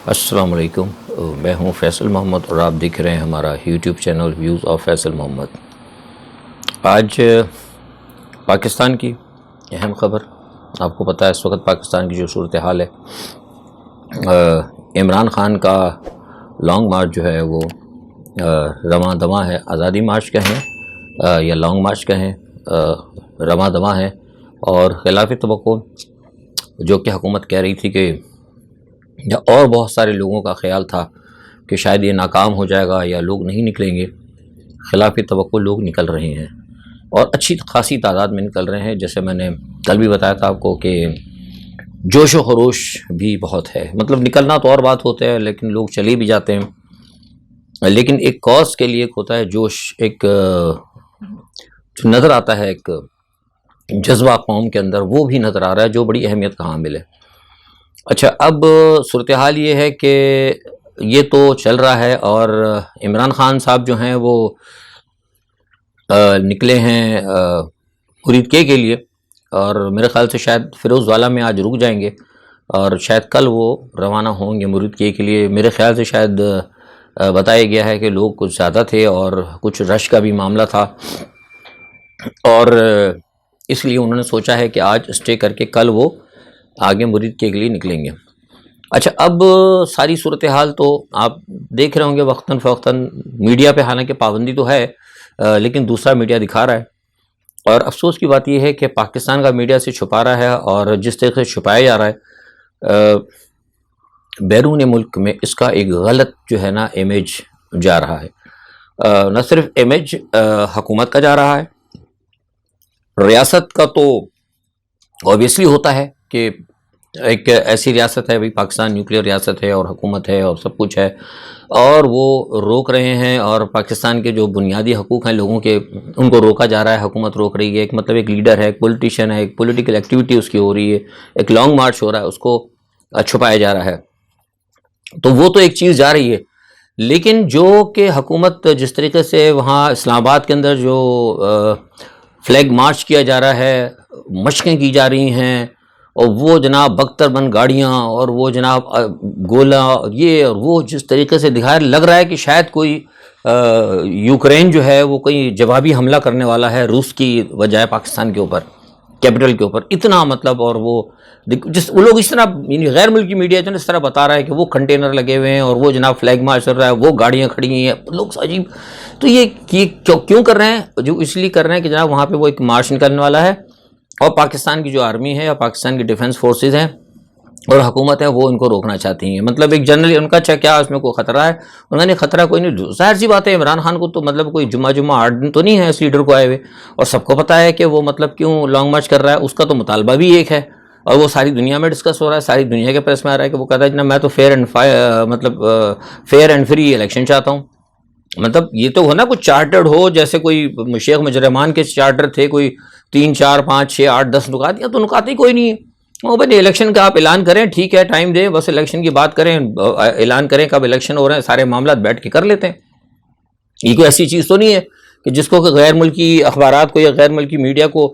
السلام علیکم، میں ہوں فیصل محمد اور آپ دیکھ رہے ہیں ہمارا YouTube channel views of Faisal Muhammad. آج پاکستان کی اہم خبر، آپ کو پتہ ہے اس وقت پاکستان کی جو صورتحال ہے، عمران خان کا لانگ مارچ جو ہے وہ رواں دواں ہے، آزادی مارچ کہیں یا لانگ مارچ کہیں، رواں دواں ہے، اور خلاف توقع جو کہ حکومت کہہ رہی تھی کہ اور بہت سارے لوگوں کا خیال تھا کہ شاید یہ ناکام ہو جائے گا یا لوگ نہیں نکلیں گے، خلاف توقع لوگ نکل رہے ہیں اور اچھی خاصی تعداد میں نکل رہے ہیں۔ جیسے میں نے کل بھی بتایا تھا آپ کو کہ جوش و خروش بھی بہت ہے، مطلب نکلنا تو اور بات ہوتا ہے لیکن لوگ چلے بھی جاتے ہیں، لیکن ایک کاز کے لیے ایک ہوتا ہے جوش، ایک جو نظر آتا ہے، ایک جذبہ قوم کے اندر، وہ بھی نظر آ رہا ہے جو بڑی اہمیت کا حامل ہے۔ اچھا، اب صورتحال یہ ہے کہ یہ تو چل رہا ہے اور عمران خان صاحب جو ہیں وہ نکلے ہیں مرید کے لیے، اور میرے خیال سے شاید فیروز والا میں آج رک جائیں گے اور شاید کل وہ روانہ ہوں گے مرید کے لیے۔ میرے خیال سے شاید بتایا گیا ہے کہ لوگ کچھ زیادہ تھے اور کچھ رش کا بھی معاملہ تھا، اور اس لیے انہوں نے سوچا ہے کہ آج اسٹے کر کے کل وہ آگے مرید کے لیے نکلیں گے۔ اچھا، اب ساری صورتحال تو آپ دیکھ رہے ہوں گے وقتاً فوقتاً میڈیا پہ، حالانکہ پابندی تو ہے لیکن دوسرا میڈیا دکھا رہا ہے، اور افسوس کی بات یہ ہے کہ پاکستان کا میڈیا سے چھپا رہا ہے، اور جس طریقے سے چھپایا جا رہا ہے بیرون ملک میں اس کا ایک غلط جو ہے نا امیج جا رہا ہے۔ نہ صرف امیج حکومت کا جا رہا ہے، ریاست کا تو اوبیسلی ہوتا ہے کہ ایک ایسی ریاست ہے، بھائی پاکستان نیوکلیر ریاست ہے اور حکومت ہے اور سب کچھ ہے، اور وہ روک رہے ہیں، اور پاکستان کے جو بنیادی حقوق ہیں لوگوں کے، ان کو روکا جا رہا ہے، حکومت روک رہی ہے۔ ایک مطلب ایک لیڈر ہے، ایک پولیٹیشین ہے، ایک پولیٹیکل ایکٹیویٹی اس کی ہو رہی ہے، ایک لانگ مارچ ہو رہا ہے، اس کو چھپایا جا رہا ہے، تو وہ تو ایک چیز جا رہی ہے۔ لیکن جو کہ حکومت جس طریقے سے وہاں اسلام آباد کے اندر جو فلیگ مارچ کیا جا رہا ہے، مشقیں کی جا رہی ہیں، اور وہ جناب بختر بند گاڑیاں، اور وہ جناب گولہ، یہ اور وہ جس طریقے سے دکھایا، لگ رہا ہے کہ شاید کوئی یوکرین جو ہے وہ کوئی جوابی حملہ کرنے والا ہے روس کی بجائے پاکستان کے اوپر، کیپٹل کے اوپر، اتنا مطلب، اور وہ لوگ اس طرح، یعنی غیر ملکی میڈیا جو اس طرح بتا رہا ہے کہ وہ کنٹینر لگے ہوئے ہیں اور وہ جناب فلیگ مارچ چل رہا ہے، وہ گاڑیاں کھڑی ہیں، لوگ عجیب، تو یہ کیوں کر رہے ہیں؟ جو اس لیے کر رہے ہیں کہ جناب وہاں پہ وہ ایک مارچ نکلنے والا ہے، اور پاکستان کی جو آرمی ہے اور پاکستان کی ڈیفنس فورسز ہیں اور حکومت ہے، وہ ان کو روکنا چاہتی ہیں۔ مطلب ایک جنرلی ان کا کیا اس میں کوئی خطرہ ہے؟ انہوں نے خطرہ کوئی نہیں، ظاہر سی بات ہے عمران خان کو تو مطلب کوئی جمعہ 8 دن تو نہیں ہے اس لیڈر کو آئے ہوئے، اور سب کو پتہ ہے کہ وہ مطلب کیوں لانگ مارچ کر رہا ہے، اس کا تو مطالبہ بھی ایک ہے، اور وہ ساری دنیا میں ڈسکس ہو رہا ہے، ساری دنیا کے پریس میں آ رہا ہے کہ وہ کہتا ہے جناب میں تو فیئر اینڈ فری الیکشن چاہتا ہوں۔ مطلب یہ تو ہو نا کچھ چارٹرڈ ہو، جیسے کوئی شیخ مجرمان کے چارٹر تھے، کوئی 3 4 5 6 8 10 نکات، یا تو نکات ہی کوئی نہیں ہے۔ وہ بھائی الیکشن کا آپ اعلان کریں، ٹھیک ہے، ٹائم دیں، بس الیکشن کی بات کریں، اعلان کریں کب الیکشن ہو رہے ہیں، سارے معاملات بیٹھ کے کر لیتے ہیں۔ یہ کوئی ایسی چیز تو نہیں ہے کہ جس کو کہ غیر ملکی اخبارات کو یا غیر ملکی میڈیا کو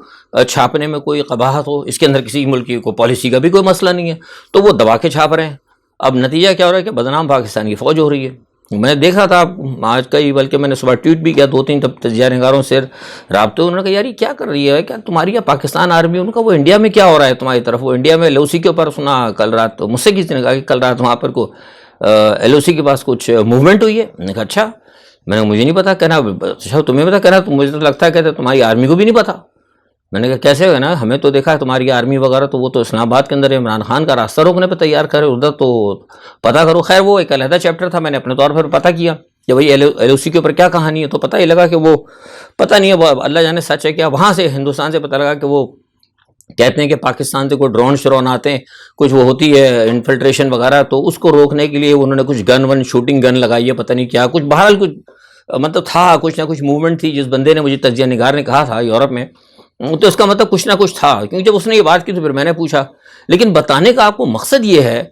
چھاپنے میں کوئی قباحت ہو، اس کے اندر کسی ملکی کو پالیسی کا بھی کوئی مسئلہ نہیں ہے، تو وہ دبا کے چھاپ رہے ہیں۔ اب نتیجہ کیا ہو رہا ہے کہ بدنام پاکستان کی فوج ہو رہی ہے۔ میں دیکھ رہا تھا آج کا ہی، بلکہ میں نے صبح ٹویٹ بھی کیا، 2 3 تجزیہ نگاروں سے رابطے، انہوں نے کہا یار یہ کیا کر رہی ہے، کیا تمہاری پاکستان آرمی، ان کا وہ انڈیا میں کیا ہو رہا ہے تمہاری طرف، وہ انڈیا میں ایل او سی کے اوپر سنا کل رات، مجھ سے کسی نے کہا کہ کل رات وہاں پر کو ایل او سی کے پاس کچھ موومنٹ ہوئی ہے۔ میں نے کہا اچھا، میں نے مجھے نہیں پتا، کہنا اچھا تمہیں پتا، کہنا مجھے تو لگتا ہے کہتے تمہاری آرمی کو بھی نہیں پتا۔ میں نے کہا کیسے ہے نا، ہمیں تو دیکھا ہے تمہاری آرمی وغیرہ تو وہ تو اسلام آباد کے اندر عمران خان کا راستہ روکنے پہ تیار کرے، ادھر تو پتہ کرو۔ خیر وہ ایک علیحدہ چیپٹر تھا، میں نے اپنے طور پر پتہ کیا کہ بھائی ایل او سی کے اوپر کیا کہانی ہے، تو پتہ ہی لگا کہ وہ پتہ نہیں ہے، وہ اللہ جانے سچ ہے کیا۔ وہاں سے ہندوستان سے پتہ لگا کہ وہ کہتے ہیں کہ پاکستان سے کوئی ڈرون شرون آتے ہیں، کچھ وہ ہوتی ہے انفلٹریشن وغیرہ، تو اس کو روکنے کے لیے انہوں نے کچھ گن شوٹنگ گن لگائی ہے، پتہ نہیں کیا کچھ، بہرحال کچھ مطلب تھا، کچھ نہ کچھ موومنٹ تھی۔ جس بندے نے مجھے تجزیہ نگار نے کہا تھا یورپ میں، تو اس کا مطلب کچھ نہ کچھ تھا، کیونکہ جب اس نے یہ بات کی تو پھر میں نے پوچھا۔ لیکن بتانے کا آپ کو مقصد یہ ہے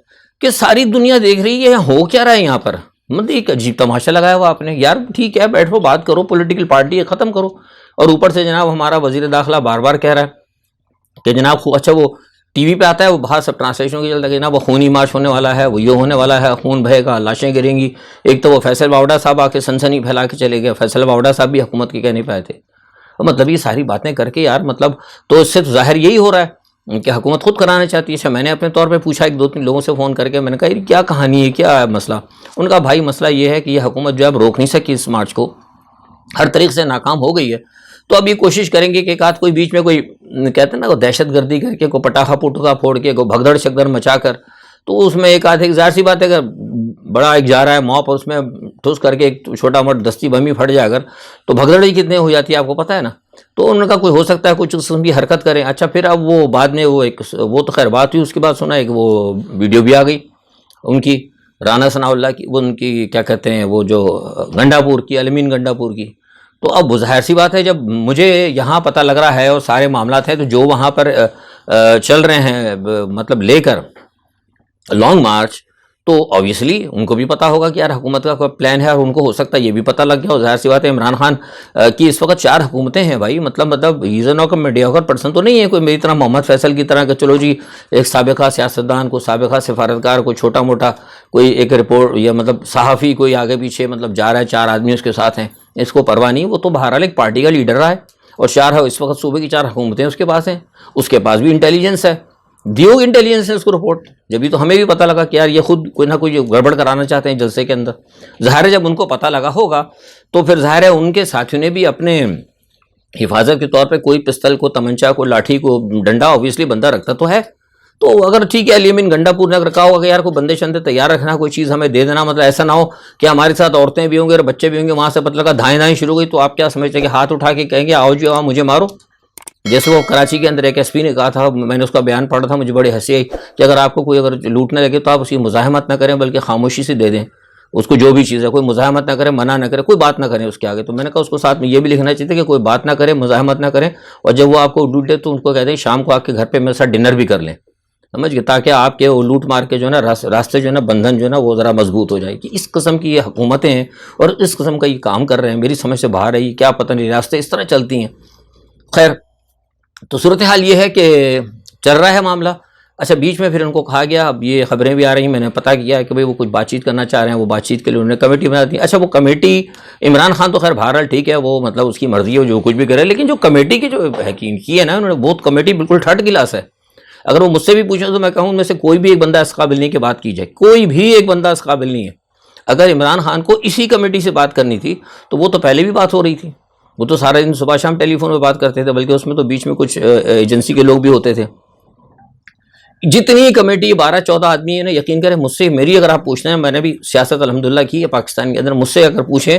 کہ ساری دنیا دیکھ رہی ہے ہو کیا رہا ہے یہاں پر، مطلب ایک عجیب تماشا لگایا ہوا آپ نے، یار ٹھیک ہے بیٹھو بات کرو، پولیٹیکل پارٹی ہے ختم کرو، اور اوپر سے جناب ہمارا وزیر داخلہ بار بار کہہ رہا ہے کہ جناب اچھا وہ ٹی وی پہ آتا ہے وہ باہر سب ٹرانسلیشن کی چلتا ہے کہ نا وہ خونی مارچ ہونے والا ہے، وہ یہ ہونے والا ہے، خون بہے گا، لاشیں گریں گی. ایک تو وہ فیصل باوڑا صاحب آ کے سنسنی پھیلا کے چلے گئے. فیصل باوڑا صاحب بھی حکومت کے کہہ نہیں پائے تھے. مطلب یہ ساری باتیں کر کے یار مطلب تو اس سے تو ظاہر یہی ہو رہا ہے کہ حکومت خود کرانا چاہتی ہے. اچھا میں نے اپنے طور پہ پوچھا ایک دو تین لوگوں سے فون کر کے، میں نے کہا یہ کیا کہانی ہے، کیا ہے مسئلہ؟ ان کا بھائی مسئلہ یہ ہے کہ یہ حکومت جو ہے اب روک نہیں سکی اس مارچ کو، ہر طریقے سے ناکام ہو گئی ہے. تو اب یہ کوشش کریں گے کہ ایک آدھ کوئی بیچ میں کوئی کہتے ہیں نا دہشت گردی کر کے، کوئی پٹاخہ پٹوکا پھوڑ کے، کوئی بھگدڑ شگدڑ مچا کر، تو اس میں ایک آدھ ایک ظاہر سی بات ہے اگر بڑا ایک جا رہا ہے موپ اور اس میں ٹھوس کر کے ایک چھوٹا موٹا دستی بمی پھٹ جائے اگر، تو بھگدڑ ہی کتنے ہو جاتی ہے آپ کو پتہ ہے نا. تو ان کا کوئی ہو سکتا ہے کچھ قسم کی حرکت کریں. اچھا پھر اب وہ بعد میں وہ تو خیر بات ہوئی، اس کے بعد سنا ایک وہ ویڈیو بھی آ گئی ان کی، رانا ثناء اللہ کی، وہ ان کی کیا کہتے ہیں وہ جو گنڈا پور کی، علمین گنڈا پور کی. تو اب ظاہر سی بات ہے جب مجھے یہاں پتہ لگ رہا ہے اور سارے معاملات ہیں، تو جو وہاں پر چل رہے ہیں مطلب لے کر لانگ مارچ، تو آبویسلی ان کو بھی پتہ ہوگا کہ یار حکومت کا کوئی پلان ہے، اور ان کو ہو سکتا ہے یہ بھی پتہ لگ گیا. اور ظاہر سی بات ہے عمران خان کی اس وقت 4 حکومتیں ہیں بھائی. مطلب ریزن کا میڈیاکر پرسن تو نہیں ہے کوئی میری طرح محمد فیصل کی طرح کہ چلو جی ایک سابقہ سیاستدان کو، سابقہ سفارتکار کو، چھوٹا موٹا کوئی ایک رپورٹ یا مطلب صحافی کوئی آگے پیچھے مطلب جا رہا ہے، 4 آدمی اس کے ساتھ ہیں، اس کو پرواہ نہیں. وہ تو بہرحال ایک پارٹی کا لیڈر رہا ہے، اور 4 اس وقت صوبے کی 4 حکومتیں اس کے پاس ہیں. اس کے پاس بھی انٹیلیجنس ہے، دیو انٹیلیجنس ہے اس کو رپورٹ. جبھی تو ہمیں بھی پتہ لگا کہ یار یہ خود کوئی نہ کوئی گڑبڑ کرانا چاہتے ہیں جلسے کے اندر. ظاہر ہے جب ان کو پتہ لگا ہوگا تو پھر ظاہر ہے ان کے ساتھیوں نے بھی اپنے حفاظت کے طور پہ کوئی پستل کو، تمنچا کو، لاٹھی کو، ڈنڈا اوبیسلی بندہ رکھتا تو ہے. تو اگر ٹھیک ہے علیم گنڈا پور نے اگر کہا ہوگا کہ یار کوئی بندے شندے تیار رکھنا، کوئی چیز ہمیں دے دینا، مطلب ایسا نہ ہو کہ ہمارے ساتھ عورتیں بھی ہوں گے اور بچے بھی ہوں گے، وہاں سے پتہ لگا دھائیں شروع ہوئی، تو آپ کیا سمجھتے ہیں کہ ہاتھ اٹھا کے کہیں گے آؤ جی آؤ مجھے مارو؟ جیسے وہ کراچی کے اندر ایک ایس پی نے کہا تھا، میں نے اس کا بیان پڑھا تھا، مجھے بڑی ہنسی آئی کہ اگر آپ کو کوئی اگر لوٹنے لگے تو آپ اس کی مزاحمت نہ کریں بلکہ خاموشی سے دے دیں اس کو، جو بھی چیز ہے کوئی مزاحمت نہ کریں، منع نہ کریں، کوئی بات نہ کریں اس کے آگے. تو میں نے کہا اس کو ساتھ میں یہ بھی لکھنا چاہیے کہ کوئی بات نہ کریں، مزاحمت نہ کریں، اور جب وہ آپ کو لوٹ دے تو ان کو کہتے ہیں شام کو آ کے گھر پہ میرے ساتھ ڈنر بھی کر لیں، سمجھ گئے، تاکہ آپ کے وہ لوٹ مار کے جو ہے نا راستے جو ہے نا بندھن جو ہے نا وہ ذرا مضبوط ہو جائے. کہ اس قسم کی یہ حکومتیں ہیں اور اس قسم کا یہ کام کر رہے ہیں، میری سمجھ سے باہر ہے. یہ کیا پتہ نہیں راستے اس طرح چلتی ہیں. خیر تو صورتحال یہ ہے کہ چل رہا ہے معاملہ. اچھا بیچ میں پھر ان کو کہا گیا، اب یہ خبریں بھی آ رہی ہیں، میں نے پتہ کیا ہے کہ بھئی وہ کچھ بات چیت کرنا چاہ رہے ہیں، وہ بات چیت کے لیے انہوں نے کمیٹی بنا دی. اچھا وہ کمیٹی عمران خان تو خیر بہرحال ٹھیک ہے، وہ مطلب اس کی مرضی ہے، وہ جو کچھ بھی کرے، لیکن جو کمیٹی کی جو کی ہے نا انہوں نے، بہت کمیٹی بالکل تھرڈ کلاس ہے. اگر وہ مجھ سے بھی پوچھیں تو میں کہوں ان میں سے کوئی بھی ایک بندہ اس قابل نہیں کہ بات کی جائے، کوئی بھی ایک بندہ اس قابل نہیں ہے. اگر عمران خان کو اسی کمیٹی سے بات کرنی تھی تو وہ تو پہلے بھی بات ہو رہی تھی، وہ تو سارے دن صبح شام ٹیلی فون پہ بات کرتے تھے، بلکہ اس میں تو بیچ میں کچھ ایجنسی کے لوگ بھی ہوتے تھے. جتنی کمیٹی 12-14 آدمی ہے نا، یقین کریں مجھ سے، میری اگر آپ پوچھتے ہیں، میں نے بھی سیاست الحمدللہ کی ہے پاکستان کے اندر، مجھ سے اگر پوچھیں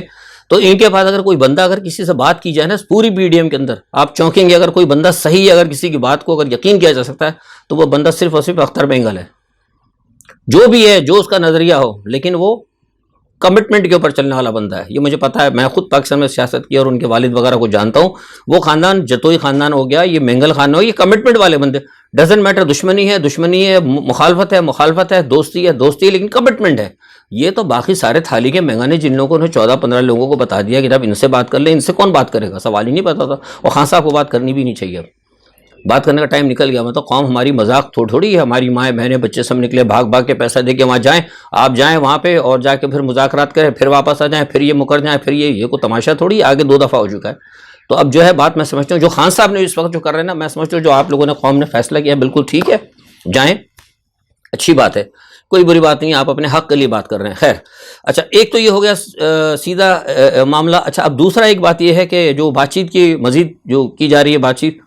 تو ان کے پاس اگر کوئی بندہ اگر کسی سے بات کی جائے نا پوری پی ڈی ایم کے اندر، آپ چونکیں گے. اگر کوئی بندہ صحیح ہے، اگر کسی کی بات کو اگر یقین کیا جا سکتا ہے تو وہ بندہ صرف اور صرف اختر بینگل ہے. جو بھی ہے، جو اس کا نظریہ ہو، لیکن وہ کمٹمنٹ کے اوپر چلنے والا بندہ ہے. یہ مجھے پتا ہے، میں خود پاکستان میں سیاست کی اور ان کے والد وغیرہ کو جانتا ہوں. وہ خاندان جتوئی خاندان ہو گیا، یہ مینگل خاندان ہو، یہ کمٹمنٹ والے بندے. ڈزنٹ میٹر، دشمنی ہے، مخالفت ہے، دوستی ہے، لیکن کمٹمنٹ ہے. یہ تو باقی سارے تھالی کے مہنگانے جن لوگوں نے 14-15 لوگوں کو بتا دیا کہ جب ان سے بات کر لیں، ان سے کون بات کرے گا، سوال ہی نہیں پتا تھا. اور خان صاحب کو بات کرنی بھی نہیں چاہیے، بات کرنے کا ٹائم نکل گیا. مطلب قوم ہماری مذاق تھوڑی ہے، ہماری مائیں بہنیں بچے سب نکلے بھاگ کے پیسہ دے کے وہاں جائیں، آپ جائیں وہاں پہ اور جا کے پھر مذاکرات کریں، پھر واپس آ جائیں، پھر یہ مکر جائیں، پھر یہ کوئی تماشا تھوڑی، آگے 2 دفعہ ہو چکا ہے. تو اب جو ہے بات میں سمجھتا ہوں جو خان صاحب نے اس وقت جو کر رہے ہیں نا، میں سمجھتا ہوں جو آپ لوگوں نے قوم نے فیصلہ کیا بالکل ٹھیک ہے، جائیں، اچھی بات ہے، کوئی بری بات نہیں، آپ اپنے حق کے لیے بات کر رہے ہیں. خیر اچھا ایک تو یہ ہو گیا سیدھا معاملہ. اچھا اب دوسرا ایک بات یہ ہے کہ جو بات چیت کی مزید جو کی جا رہی ہے بات چیت،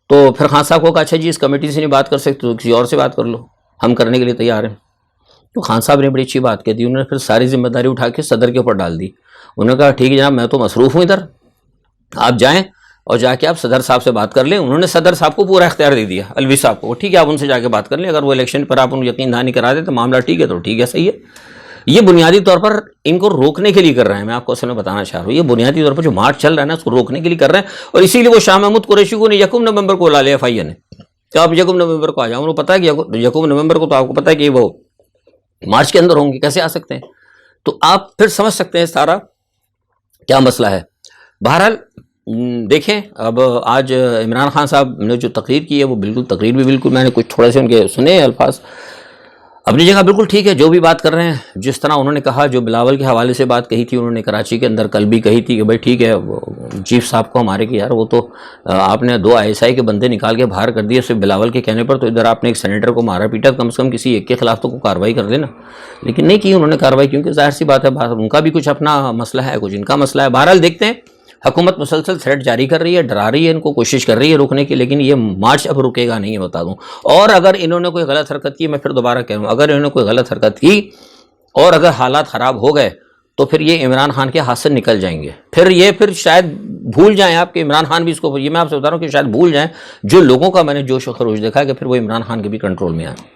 تو پھر خان صاحب کو کہا اچھا جی اس کمیٹی سے نہیں بات کر سکتے تو کسی اور سے بات کر لو، ہم کرنے کے لیے تیار ہیں. تو خان صاحب نے بڑی اچھی بات کہی تھی، انہوں نے پھر ساری ذمہ داری اٹھا کے صدر کے اوپر ڈال دی. انہوں نے کہا ٹھیک ہے جناب میں تو مصروف ہوں ادھر، آپ جائیں اور جا کے آپ صدر صاحب سے بات کر لیں. انہوں نے صدر صاحب کو پورا اختیار دے دیا، الوی صاحب کو، ٹھیک ہے آپ ان سے جا کے بات کر لیں، اگر وہ الیکشن پر آپ ان کو یقین دہانی کرا دیں تو معاملہ ٹھیک ہے، تو ٹھیک ہے صحیح ہے. یہ بنیادی طور پر ان کو روکنے کے لیے کر رہے ہیں. میں آپ کو اصل میں بتانا چاہ رہا ہوں یہ بنیادی طور پر جو مارچ چل رہا ہے نا اس کو روکنے کے لیے کر رہے ہیں. اور اسی لیے وہ شاہ محمود قریشی کو 1 نومبر کو لا لیا FIA نے کہ آپ 1 نومبر کو آ جاؤ. انہوں کو پتا ہے کہ 1 نومبر کو تو آپ کو پتا ہے کہ وہ مارچ کے اندر ہوں گے، کیسے آ سکتے ہیں. تو آپ پھر سمجھ سکتے ہیں سارا کیا مسئلہ ہے. بہرحال دیکھیں اب آج عمران خان صاحب نے جو تقریر کی ہے وہ تقریر بھی بالکل میں نے کچھ تھوڑے سے ان کے سنے الفاظ، اپنی جگہ بالکل ٹھیک ہے جو بھی بات کر رہے ہیں، جس طرح انہوں نے کہا، جو بلاول کے حوالے سے بات کہی تھی انہوں نے کراچی کے اندر کل بھی کہی تھی کہ بھائی ٹھیک ہے چیف صاحب کو ہمارے کہ یار وہ تو آپ نے 2 ISI کے بندے نکال کے باہر کر دیے صرف بلاول کے کہنے پر، تو ادھر آپ نے ایک سینیٹر کو مارا پیٹا، کم سے کم کسی ایک کے خلاف تو کوئی کارروائی کر دینا، لیکن نہیں کی انہوں نے کارروائی، کیونکہ ظاہر سی بات ہے ان کا بھی کچھ اپنا مسئلہ ہے، کچھ ان کا مسئلہ ہے۔ بہرحال دیکھتے ہیں، حکومت مسلسل تھریٹ جاری کر رہی ہے، ڈرا رہی ہے، ان کو کوشش کر رہی ہے روکنے کی، لیکن یہ مارچ اب رکے گا نہیں، بتا دوں۔ اور اگر انہوں نے کوئی غلط حرکت کی، میں پھر دوبارہ کہہ رہا ہوں، اگر انہوں نے کوئی غلط حرکت کی اور اگر حالات خراب ہو گئے تو پھر یہ عمران خان کے ہاتھ سے نکل جائیں گے، پھر شاید بھول جائیں آپ کہ عمران خان بھی اس کو، یہ میں آپ سے بتا رہا ہوں کہ شاید بھول جائیں جو لوگوں کا میں نے جوش و خروش دیکھا کہ پھر وہ عمران خان کے بھی کنٹرول میں آئے،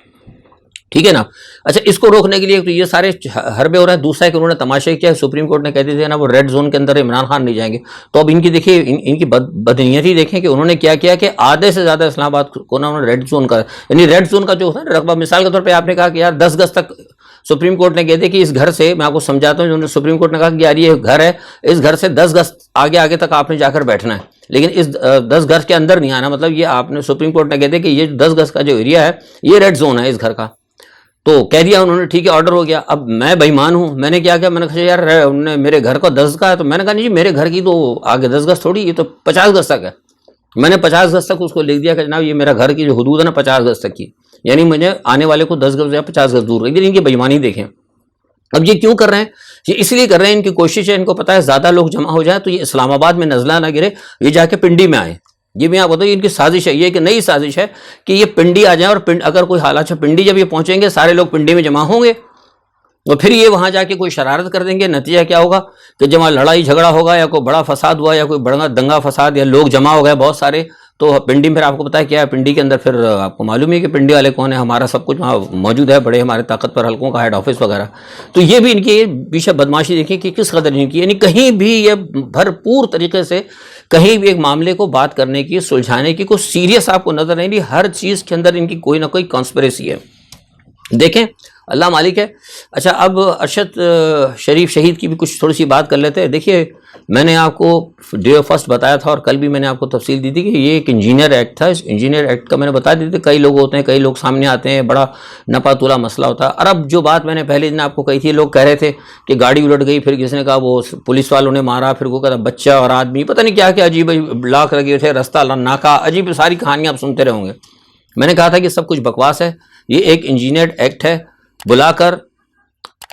ٹھیک ہے نا۔ اچھا، اس کو روکنے کے لیے تو یہ سارے حربے ہو رہے ہیں۔ دوسرا ہے کہ انہوں نے تماشے کیا، سپریم کورٹ نے کہتے تھے نا وہ ریڈ زون کے اندر عمران خان نہیں جائیں گے، تو اب ان کی دیکھیے ان کی بدنیتی دیکھیں کہ انہوں نے کیا کیا کہ آدھے سے زیادہ اسلام آباد کو نا انہوں نے ریڈ زون کا، یعنی ریڈ زون کا جو ہوتا ہے رقبہ، مثال کے طور پہ آپ نے کہا کہ یار 10 گز تک سپریم کورٹ نے کہتے کہ اس گھر سے، میں آپ کو سمجھاتا ہوں، سپریم کورٹ نے کہا کہ یار یہ گھر ہے، اس گھر سے 10 گز آگے تک آپ نے جا کر بیٹھنا ہے، لیکن اس 10 گز کے اندر نہیں آنا، مطلب یہ آپ نے سپریم کورٹ نے کہتے کہ یہ 10 گز کا جو ایریا ہے یہ ریڈ زون ہے اس گھر کا، تو کہہ دیا انہوں نے ٹھیک ہے آرڈر ہو گیا۔ اب میں بے ایمان ہوں، میں نے کیا کیا، میں نے کہا یار انہوں نے میرے گھر کو 10 کا ہے، تو میں نے کہا نہیں جی میرے گھر کی تو آگے 10 گز تھوڑی، یہ تو 50 گز تک ہے، میں نے 50 گز تک اس کو لکھ دیا کہ جناب یہ میرا گھر کی جو حدود ہے نا 50 گز تک کی، یعنی مجھے آنے والے کو 10 گز یا 50 گز دور، لیکن ان کی بے ایمانی دیکھیں۔ اب یہ کیوں کر رہے ہیں؟ یہ اس لیے کر رہے ہیں، ان کی کوشش ہے، ان کو پتہ ہے زیادہ لوگ جمع ہو جائیں تو یہ اسلام آباد میں نزلہ نہ گرے، یہ جا کے پنڈی میں آئیں۔ یہ میں آپ بتاؤں ان کی سازش ہے، یہ کہ نئی سازش ہے کہ یہ پنڈی آ جائیں، اور اگر کوئی حالات ہے پنڈی جب یہ پہنچیں گے سارے لوگ پنڈی میں جمع ہوں گے، اور پھر یہ وہاں جا کے کوئی شرارت کر دیں گے، نتیجہ کیا ہوگا کہ جب لڑائی جھگڑا ہوگا یا کوئی بڑا فساد ہوا یا کوئی بڑا دنگا فساد یا لوگ جمع ہو گئے بہت سارے، تو پنڈی میں پھر آپ کو پتہ ہے کیا ہے، پنڈی کے اندر پھر آپ کو معلوم ہے کہ پنڈی والے کون ہیں، ہمارا سب کچھ وہاں موجود ہے، بڑے ہمارے طاقتور حلقوں کا ہیڈ آفس وغیرہ، تو یہ بھی ان کی پیچھے بدماشی دیکھیں کہ کس قدر ان کی، یعنی کہیں بھی یہ بھرپور طریقے سے کہیں بھی ایک معاملے کو بات کرنے کی، سلجھانے کی کوئی سیریس آپ کو نظر نہیں دی، ہر چیز کے اندر ان کی کوئی نہ کوئی کانسپریسی ہے، دیکھیں اللہ مالک ہے۔ اچھا، اب ارشد شریف شہید کی بھی کچھ تھوڑی سی بات کر لیتے ہیں۔ دیکھیے میں نے آپ کو ڈے آف فرسٹ بتایا تھا اور کل بھی میں نے آپ کو تفصیل دی تھی کہ یہ ایک انجینئر ایکٹ تھا، اس انجینئر ایکٹ کا میں نے بتا دی تھی، کئی لوگ ہوتے ہیں، کئی لوگ سامنے آتے ہیں، بڑا نپا تولا مسئلہ ہوتا ہے۔ اور اب جو بات میں نے پہلے دن آپ کو کہی تھی، لوگ کہہ رہے تھے کہ گاڑی الٹ گئی، پھر کسی نے کہا وہ پولیس والوں نے مارا، پھر وہ کہا بچہ اور آدمی، پتہ نہیں کیا کیا عجیب لاکھ لگے تھے، رستہ ناکا، عجیب ساری کہانیاں آپ سنتے رہوں گے۔ میں نے کہا تھا کہ سب کچھ بکواس ہے، یہ ایک انجینئر ایکٹ ہے، بلا کر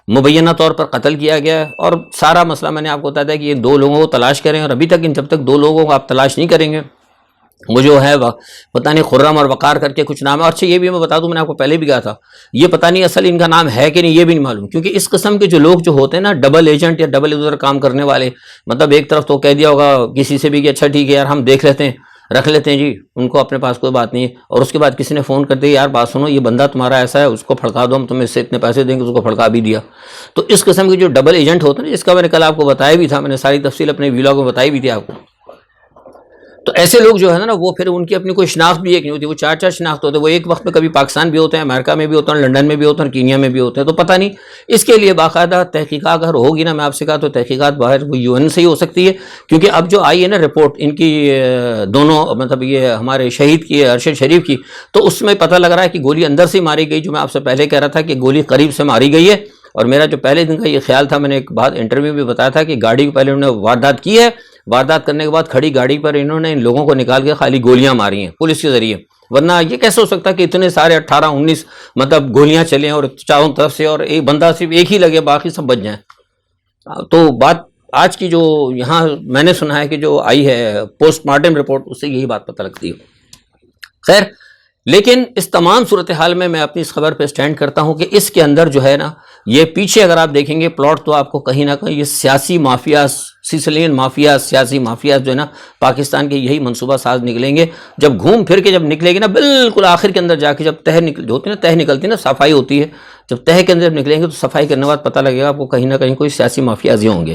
مبینہ طور پر قتل کیا گیا ہے، اور سارا مسئلہ میں نے آپ کو بتایا تھا کہ یہ 2 لوگوں کو تلاش کریں، اور ابھی تک جب تک 2 لوگوں کو آپ تلاش نہیں کریں گے، وہ جو ہے پتہ نہیں خرم اور وقار کر کے کچھ نام ہے، اور اچھا یہ بھی میں بتا دوں، میں نے آپ کو پہلے بھی کہا تھا، یہ پتہ نہیں اصل ان کا نام ہے کہ نہیں یہ بھی نہیں معلوم، کیونکہ اس قسم کے جو لوگ جو ہوتے ہیں نا ڈبل ایجنٹ یا ڈبل ادھر کام کرنے والے، مطلب ایک طرف تو کہہ دیا ہوگا کسی سے بھی کہ اچھا ٹھیک ہے یار ہم دیکھ لیتے ہیں، رکھ لیتے ہیں جی ان کو اپنے پاس، کوئی بات نہیں، اور اس کے بعد کسی نے فون کر دیا یار بات سنو یہ بندہ تمہارا ایسا ہے، اس کو پھڑکا دو، ہم تمہیں اس سے اتنے پیسے دیں گے، اس کو پھڑکا بھی دیا۔ تو اس قسم کے جو ڈبل ایجنٹ ہوتے ہیں، جس کا میں نے کل آپ کو بتایا بھی تھا، میں نے ساری تفصیل اپنے ویلاگ میں بتائی بھی تھی آپ کو، تو ایسے لوگ جو ہے نا وہ پھر ان کی اپنی کوئی شناخت بھی ایک نہیں ہوتی، وہ 4 شناخت ہوتے ہیں، وہ ایک وقت میں کبھی پاکستان بھی ہوتے ہیں، امریکہ میں بھی ہوتے ہیں، لنڈن میں بھی ہوتے ہیں، کینیا میں بھی ہوتے ہیں، تو پتہ نہیں اس کے لیے باقاعدہ تحقیقات اگر ہوگی نا، میں آپ سے کہا تو تحقیقات باہر وہ UN سے ہی ہو سکتی ہے، کیونکہ اب جو آئی ہے نا رپورٹ ان کی دونوں، مطلب یہ ہمارے شہید کی ارشد شریف کی، تو اس میں پتہ لگ رہا ہے کہ گولی اندر سے ماری گئی، جو میں آپ سے پہلے کہہ رہا تھا کہ گولی قریب سے ماری گئی ہے، اور میرا جو پہلے دن کا یہ خیال تھا، میں نے ایک بات انٹرویو میں بتایا تھا کہ گاڑی کو پہلے انہوں نے واردات کی ہے، واردات کرنے کے بعد کھڑی گاڑی پر انہوں نے ان لوگوں کو نکال کے خالی گولیاں ماری ہیں پولیس کے ذریعے، ورنہ یہ کیسے ہو سکتا کہ اتنے سارے 18-19 مطلب گولیاں چلیں اور چاروں طرف سے، اور ایک بندہ صرف ایک ہی لگے باقی سب بچ جائیں۔ تو بات آج کی جو یہاں میں نے سنا ہے کہ جو آئی ہے پوسٹ مارٹم رپورٹ، اس سے یہی بات پتہ لگتی ہے۔ خیر، لیکن اس تمام صورتحال میں اپنی اس خبر پہ سٹینڈ کرتا ہوں کہ اس کے اندر جو ہے نا یہ پیچھے اگر آپ دیکھیں گے پلاٹ، تو آپ کو کہیں نہ کہیں یہ سیاسی مافیاز، سیسلین مافیاز، سیاسی مافیاز جو ہے نا پاکستان کے یہی منصوبہ ساز نکلیں گے، جب گھوم پھر کے جب نکلے گی نا بالکل آخر کے اندر جا کے، جب تہ ہوتی ہے نا، تہ نکلتی ہے نا، صفائی ہوتی ہے، جب تہ کے اندر نکلیں گے تو صفائی کرنے کے بعد پتہ لگے گا آپ کو کہیں نہ کہیں کوئی سیاسی مافیاز ہی ہوں گے۔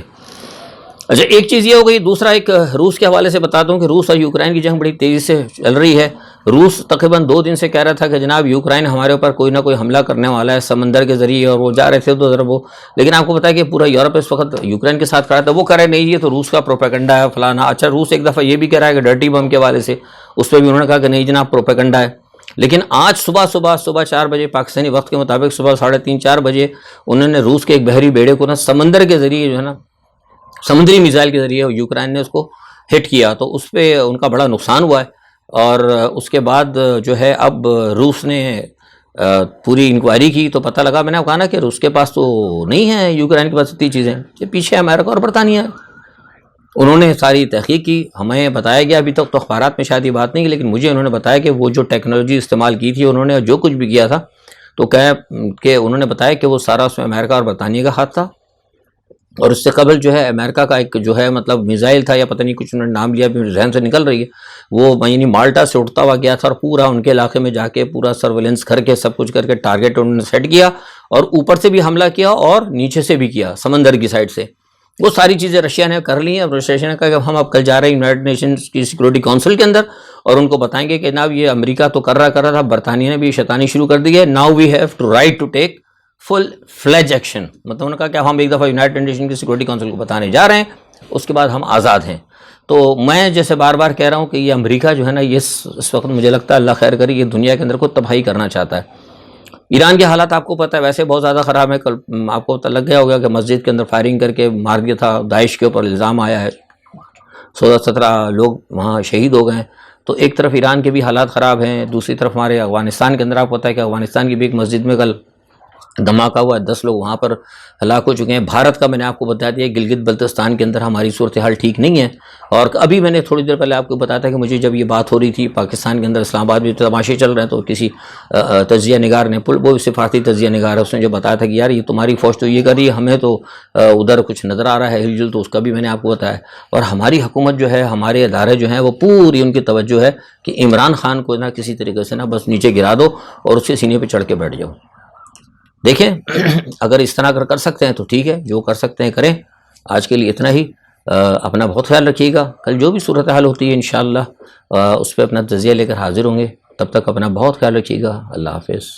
اچھا ایک چیز یہ ہو گئی، دوسرا ایک روس کے حوالے سے بتا دوں کہ روس اور یوکرین کی جنگ بڑی تیزی سے چل رہی ہے، روس تقریباً 2 دن سے کہہ رہا تھا کہ جناب یوکرائن ہمارے اوپر کوئی نہ کوئی حملہ کرنے والا ہے سمندر کے ذریعے، اور وہ جا رہے تھے تو ذرا وہ، لیکن آپ کو پتا ہے کہ پورا یورپ اس وقت یوکرائن کے ساتھ کھڑا تھا، وہ کہہ رہے نہیں یہ تو روس کا پروپیگنڈا ہے فلانا۔ اچھا روس ایک دفعہ یہ بھی کہہ رہا ہے کہ ڈرٹی بم کے حوالے سے، اس پہ بھی انہوں نے کہا کہ نہیں جناب پروپیگنڈا ہے۔ لیکن آج صبح 4 بجے پاکستانی وقت کے مطابق صبح 3:30 4 بجے انہوں نے روس کے ایک بحری بیڑے کو نا سمندر کے ذریعے جو ہے نا سمندری میزائل کے ذریعے یوکرائن نے اس کو ہٹ کیا، تو اس پہ ان کا بڑا نقصان ہوا ہے۔ اور اس کے بعد جو ہے اب روس نے پوری انکوائری کی تو پتہ لگا، میں نے کہا نا کہ روس کے پاس تو نہیں ہے یوکرائن کے پاس اتنی چیزیں، یہ پیچھے امریکہ اور برطانیہ ہے۔ انہوں نے ساری تحقیق کی، ہمیں بتایا گیا، ابھی تک تو اخبارات میں شاید یہ بات نہیں کی، لیکن مجھے انہوں نے بتایا کہ وہ جو ٹیکنالوجی استعمال کی تھی انہوں نے، جو کچھ بھی کیا تھا، تو کہ انہوں نے بتایا کہ وہ سارا اس میں امریکہ اور برطانیہ کا ہاتھ تھا۔ اور اس سے قبل جو ہے امریکہ کا ایک جو ہے مطلب میزائل تھا یا پتہ نہیں کچھ انہوں نے نام لیا، میرے ذہن سے نکل رہی ہے، وہ یعنی مالٹا سے اٹھتا ہوا گیا تھا اور پورا ان کے علاقے میں جا کے پورا سرویلنس کر کے سب کچھ کر کے ٹارگیٹ انہوں نے سیٹ کیا، اور اوپر سے بھی حملہ کیا اور نیچے سے بھی کیا سمندر کی سائڈ سے۔ وہ ساری چیزیں رشیا نے کر لی ہیں۔ اب رشیا نے کہا کہ ہم اب کل جا رہے ہیں یونائٹڈ نیشنز کی سیکورٹی کونسل کے اندر اور ان کو بتائیں گے کہ جناب یہ امریکہ تو کر رہا تھا، برطانیہ نے بھی شیطانی شروع کر دی ہے، now we have to right to take full fledge action. مطلب انہوں نے کہا کہ ہم ایک دفعہ یونائٹڈ نیشن کی سیکورٹی کونسل کو بتانے جا رہے ہیں، اس کے بعد ہم آزاد ہیں۔ تو میں جیسے بار بار کہہ رہا ہوں کہ یہ امریکہ جو ہے نا یہ اس وقت مجھے لگتا ہے اللہ خیر کرے یہ دنیا کے اندر کو تباہی کرنا چاہتا ہے۔ ایران کے حالات آپ کو پتہ ہے ویسے بہت زیادہ خراب ہے، کل آپ کو پتہ لگ گیا ہوگا کہ مسجد کے اندر فائرنگ کر کے مار دیا تھا، داعش کے اوپر الزام آیا ہے، 16-17 لوگ وہاں شہید ہو گئے ہیں۔ تو ایک طرف ایران کے بھی حالات خراب ہیں، دوسری طرف ہمارے افغانستان کے اندر آپ کو پتہ ہے کہ افغانستان کی بھی ایک مسجد میں کل دھماکہ ہوا ہے، 10 لوگ وہاں پر ہلاک ہو چکے ہیں۔ بھارت کا میں نے آپ کو بتا دیا گلگت بلتستان کے اندر ہماری صورتحال ٹھیک نہیں ہے، اور ابھی میں نے تھوڑی دیر پہلے آپ کو بتایا تھا کہ مجھے جب یہ بات ہو رہی تھی پاکستان کے اندر اسلام آباد میں تماشے چل رہے ہیں، تو کسی تجزیہ نگار نے، وہ سفارتی تجزیہ نگار ہے، اس نے جو بتایا تھا کہ یار یہ تمہاری فوج تو یہ کر رہی ہے، ہمیں تو ادھر کچھ نظر آ رہا ہے ہل جل، تو اس کا بھی میں نے آپ کو بتایا۔ اور ہماری حکومت جو ہے، ہمارے ادارے جو ہیں، وہ پوری ان کی توجہ ہے کہ عمران خان کو نہ کسی طریقے سے نہ بس نیچے گرا دو اور اس کے سینے پہ چڑھ کے بیٹھ جاؤ۔ دیکھیں اگر اس طرح کر سکتے ہیں تو ٹھیک ہے، جو کر سکتے ہیں کریں۔ آج کے لیے اتنا ہی، اپنا بہت خیال رکھیے گا، کل جو بھی صورتحال ہوتی ہے انشاءاللہ اس پہ اپنا تجزیہ لے کر حاضر ہوں گے، تب تک اپنا بہت خیال رکھیے گا۔ اللہ حافظ۔